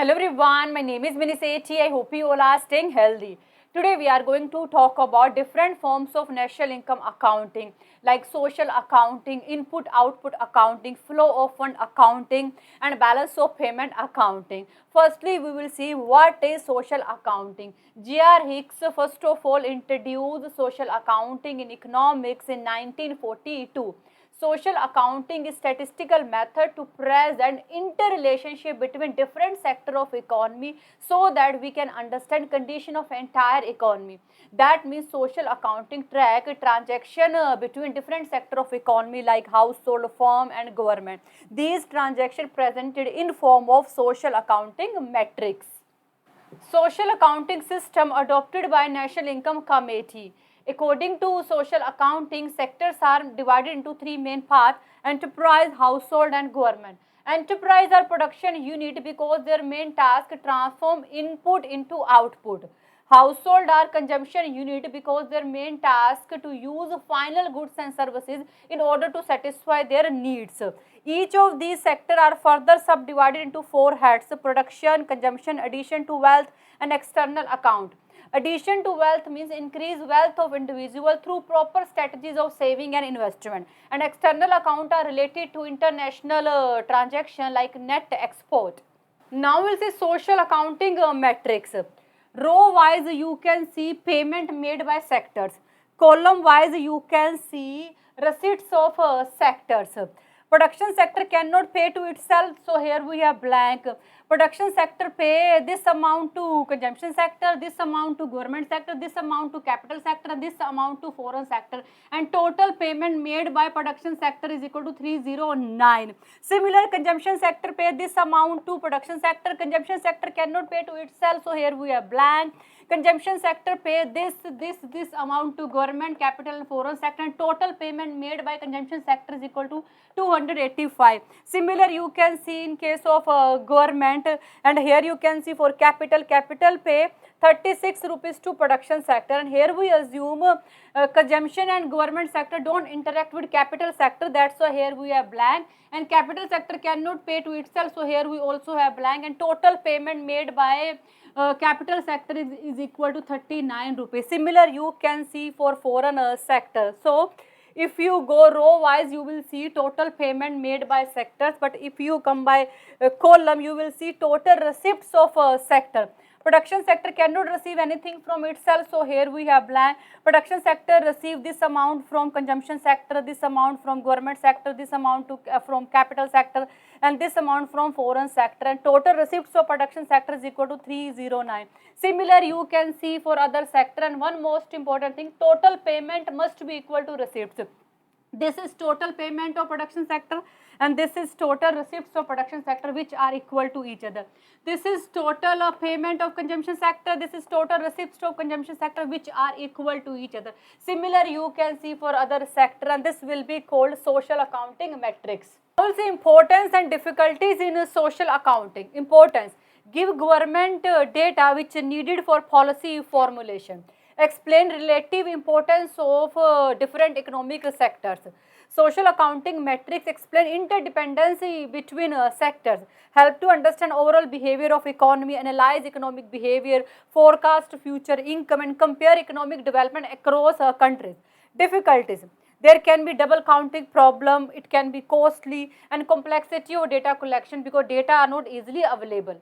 Hello everyone, my name is Mini Sethi. I hope you all are staying healthy. Today we are going to talk about different forms of national income accounting like social accounting, input output accounting, flow of fund accounting and balance of payment accounting. Firstly, we will see what is social accounting. J.R. Hicks first of all introduced social accounting in economics in 1942. Social accounting is statistical method to present interrelationship between different sector of economy so that we can understand condition of entire economy. That means social accounting track transaction between different sector of economy like household, firm and government. These transactions presented in form of social accounting metrics. Social accounting system adopted by National Income Committee. According to social accounting, sectors are divided into three main parts: enterprise, household and government. Enterprise are production unit because their main task transform input into output. Household are consumption unit because their main task to use final goods and services in order to satisfy their needs. Each of these sectors are further subdivided into four heads: production, consumption, addition to wealth and external account. Addition to wealth means increase wealth of individual through proper strategies of saving and investment. And external account are related to international transaction like net export. Now we'll see social accounting metrics. Row wise you can see payment made by sectors. Column wise you can see receipts of sectors. Production sector cannot pay to itself, so here we have blank. Production sector pay this amount to consumption sector, this amount to government sector, this amount to capital sector, this amount to foreign sector, and total payment made by production sector is equal to 309. Similar, consumption sector pay this amount to production sector, consumption sector cannot pay to itself, so here we have blank. Consumption sector pay this amount to government, capital and foreign sector, and total payment made by consumption sector is equal to 285. Similar you can see in case of government, and here you can see for capital pay 36 rupees to production sector, and here we assume consumption and government sector don't interact with capital sector, that's why here we have blank. And capital sector cannot pay to itself, so here we also have blank. And total payment made by capital sector is equal to 39 rupees. Similar you can see for foreign sector. So if you go row wise you will see total payment made by sectors, but if you come by column you will see total receipts of sector. Production sector cannot receive anything from itself, so here we have blank. Production sector receive this amount from consumption sector, this amount from government sector, this amount to from capital sector, and this amount from foreign sector, and total receipts of production sector is equal to 309. Similar you can see for other sector, and one most important thing, total payment must be equal to receipts. This is total payment of production sector and this is total receipts of production sector which are equal to each other. This is total payment of consumption sector, this is total receipts of consumption sector which are equal to each other. Similar you can see for other sector, and this will be called social accounting metrics. Also importance and difficulties in social accounting. Importance: give government data which are needed for policy formulation. Explain relative importance of different economic sectors. Social accounting metrics explain interdependency between sectors, help to understand overall behavior of economy, analyze economic behavior, forecast future income and compare economic development across countries. Difficulties: there can be double counting problem, it can be costly, and complexity of data collection because data are not easily available.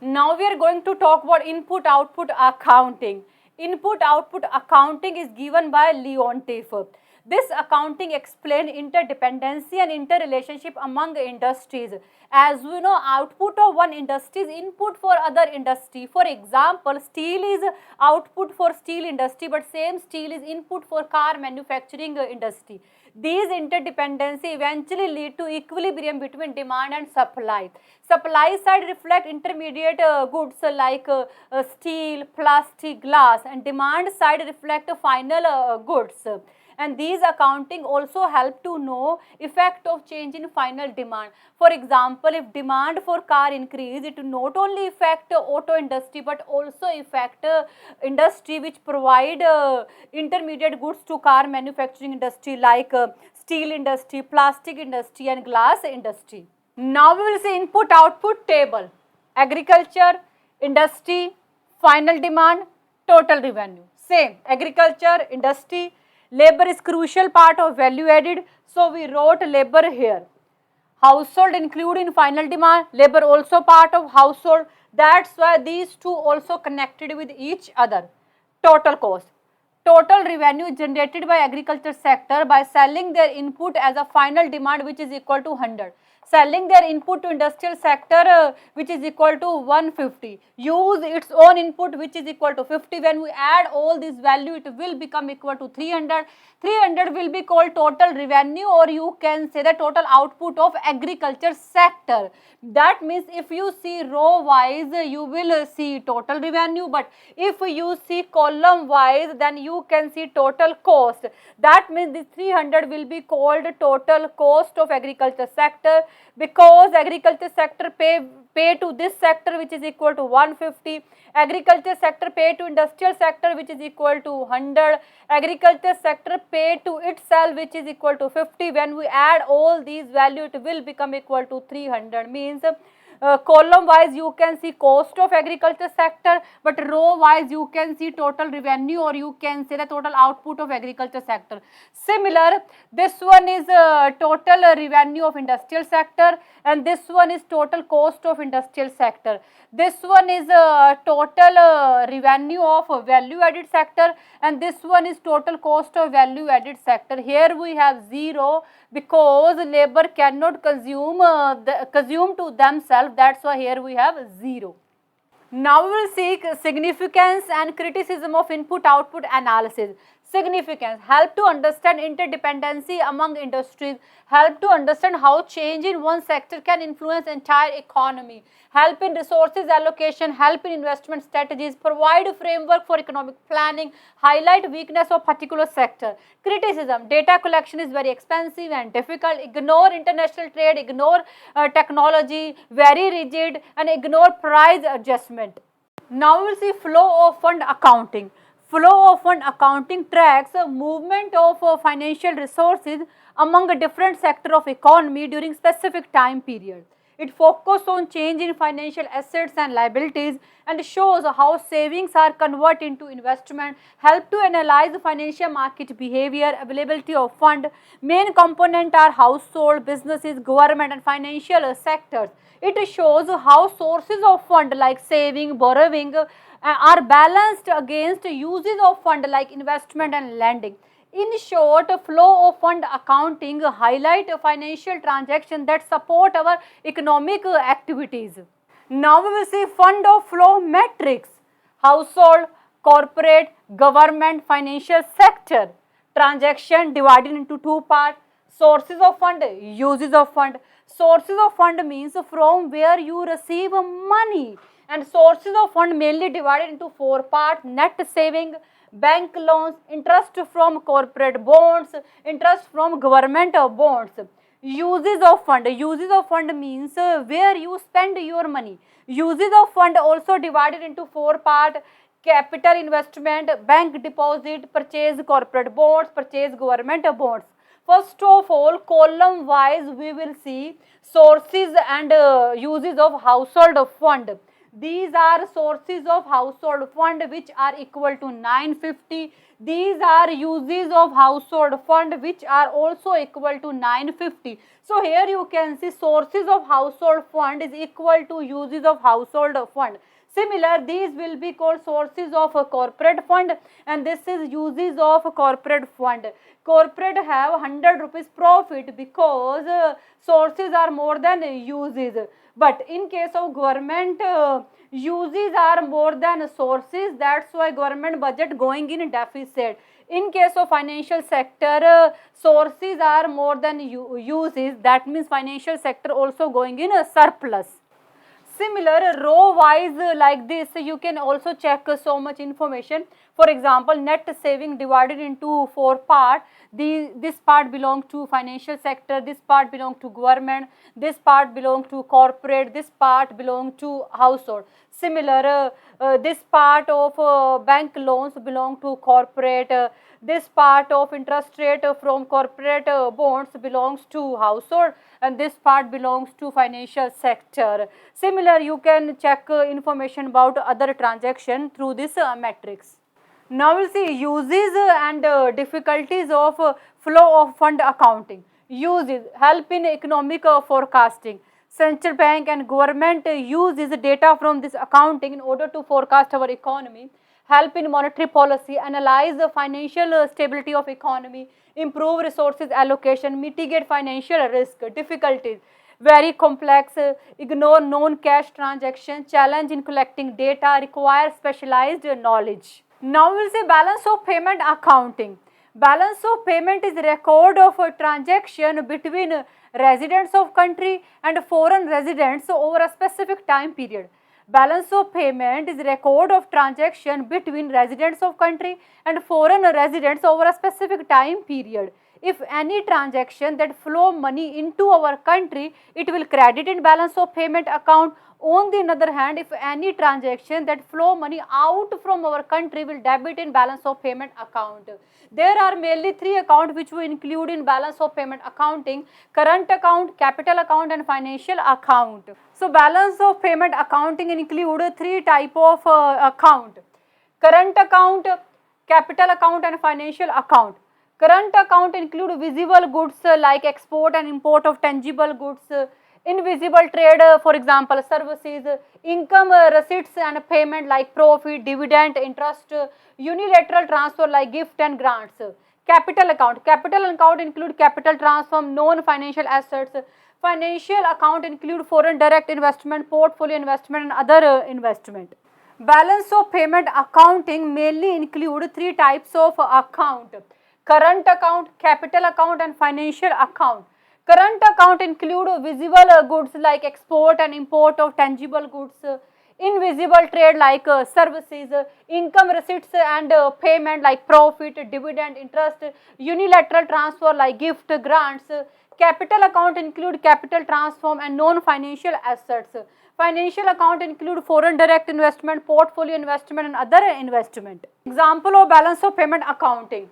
Now we are going to talk about input output accounting. Input output accounting is given by Leontief. This accounting explains interdependency and interrelationship among industries. As we know, output of one industry is input for other industry. For example, steel is output for steel industry, but same steel is input for car manufacturing industry. These interdependency eventually lead to equilibrium between demand and supply. Supply side reflect intermediate goods like steel, plastic, glass, and demand side reflect final goods. And these accounting also help to know effect of change in final demand. For example, if demand for car increase, it will not only affect auto industry but also affect industry which provide intermediate goods to car manufacturing industry like steel industry, plastic industry and glass industry. Now we will see input output table. agriculture, industry, final demand, total revenue. Same, agriculture, industry, labor is crucial part of value added, so we wrote labor here. Household include in final demand, labor also part of household, that's why these two also connected with each other. Total cost. Total revenue generated by agriculture sector by selling their input as a final demand which is equal to 100. Selling their input to industrial sector which is equal to 150. Use its own input which is equal to 50. When we add all this value, it will become equal to 300. 300 will be called total revenue, or you can say the total output of agriculture sector. That means if you see row wise, you will see total revenue, but if you see column wise, then you can see total cost. That means this 300 will be called total cost of agriculture sector, because agriculture sector pay to this sector which is equal to 150, agriculture sector pay to industrial sector which is equal to 100, agriculture sector pay to itself which is equal to 50. When we add all these value, it will become equal to 300. Means column wise you can see cost of agriculture sector, but row wise you can see total revenue, or you can say the total output of agriculture sector. Similar, this one is total revenue of industrial sector, and this one is total cost of industrial sector. This one is total revenue of value added sector, and this one is total cost of value added sector. Here we have 0 because labor cannot consume to themselves, that's why here we have 0. Now we will seek significance and criticism of input-output analysis. Significance, help to understand interdependency among industries, help to understand how change in one sector can influence entire economy, help in resources allocation, help in investment strategies, provide a framework for economic planning, highlight weakness of particular sector. Criticism, data collection is very expensive and difficult, ignore international trade, ignore technology, very rigid, and ignore price adjustment. Now we will see flow of fund accounting. Flow of fund accounting tracks movement of financial resources among a different sector of economy during specific time period. It focuses on change in financial assets and liabilities and shows how savings are converted into investment, help to analyze financial market behavior, availability of fund. Main component are household, businesses, government and financial sectors. It shows how sources of fund like saving, borrowing are balanced against uses of fund like investment and lending. In short, flow of fund accounting highlight financial transactions that support our economic activities. Now we will see fund of flow metrics: household, corporate, government, financial sector. Transaction divided into two parts: sources of fund, uses of fund. Sources of fund means from where you receive money, and sources of fund mainly divided into four parts: net saving, bank loans, interest from corporate bonds, interest from government bonds. Uses of fund means where you spend your money. Uses of fund also divided into four parts: capital investment, bank deposit, purchase corporate bonds, purchase government bonds. First of all, column wise we will see sources and uses of household fund. These are sources of household fund which are equal to 950. These are uses of household fund which are also equal to 950. So here you can see sources of household fund is equal to uses of household fund. Similar, these will be called sources of a corporate fund, and this is uses of a corporate fund. Corporate have 100 rupees profit because sources are more than uses. But in case of government, uses are more than sources. That's why government budget going in deficit. In case of financial sector, sources are more than uses. That means financial sector also going in a surplus. Similar, row wise like this, you can also check so much information. For example, net saving divided into four parts. This part belongs to financial sector, this part belongs to government, this part belongs to corporate, this part belongs to household. Similar, this part of bank loans belong to corporate, This part of interest rate from corporate bonds belongs to household, and this part belongs to financial sector. Similar, you can check information about other transaction through this matrix. Now we'll see uses and difficulties of flow of fund accounting. Uses help in economic forecasting. Central bank and government use this data from this accounting in order to forecast our economy, help in monetary policy, analyze the financial stability of economy, improve resources allocation, mitigate financial risk. Difficulties very complex, ignore known cash transaction, challenge in collecting data, require specialized knowledge. Now we will say balance of payment accounting. Balance of payment is record of a transaction between residents of country and foreign residents over a specific time period. Balance of payment is record of transaction between residents of country and foreign residents over a specific time period. If any transaction that flow money into our country, it will credit in balance of payment account. On the other hand, if any transaction that flow money out from our country will debit in balance of payment account. There are mainly three accounts which we include in balance of payment accounting: current account, capital account and financial account. So balance of payment accounting include three type of account: current account, capital account and financial account. Current account include visible goods like export and import of tangible goods, invisible trade, for example services, income receipts and payment like profit, dividend, interest, unilateral transfer like gift and grants. Capital account include capital transfer, known financial assets. Financial account include foreign direct investment, portfolio investment and other investment. Balance of payment accounting mainly include three types of account: current account, capital account and financial account. Current account include visible goods like export and import of tangible goods, invisible trade like services, income receipts and payment like profit, dividend, interest, unilateral transfer like gift, grants. Capital account include capital transform and non-financial assets. Financial account include foreign direct investment, portfolio investment and other investment. Example of balance of payment accounting: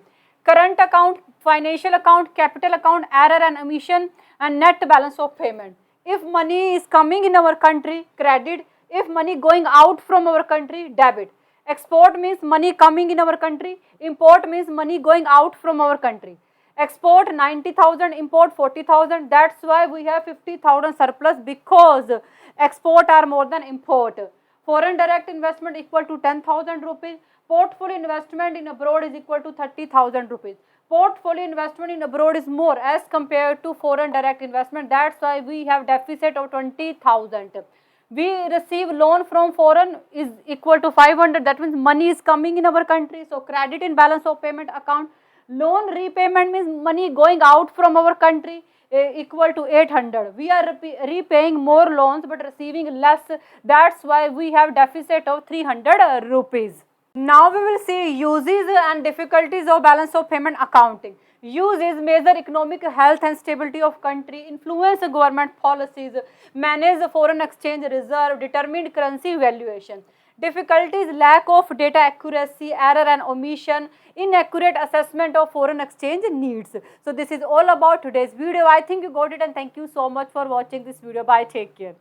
current account, financial account, capital account, error and omission and net balance of payment. If money is coming in our country, credit; if money going out from our country, debit. Export means money coming in our country, import means money going out from our country. Export 90,000, import 40,000, that's why we have 50,000 surplus, because export are more than import. Foreign direct investment equal to 10,000 rupees. Portfolio investment in abroad is equal to 30,000 rupees. Portfolio investment in abroad is more as compared to foreign direct investment. That's why we have deficit of 20,000. We receive loan from foreign is equal to 500. That means money is coming in our country. So credit in balance of payment account. Loan repayment means money going out from our country equal to 800. We are repaying more loans but receiving less. That's why we have deficit of 300 rupees. Now we will see uses and difficulties of balance of payment accounting. Uses measure economic health and stability of country, influence government policies, manage foreign exchange reserve, determine currency valuation. Difficulties: lack of data accuracy, error and omission, inaccurate assessment of foreign exchange needs. So this is all about today's video. I think you got it and thank you so much for watching this video. Bye, take care.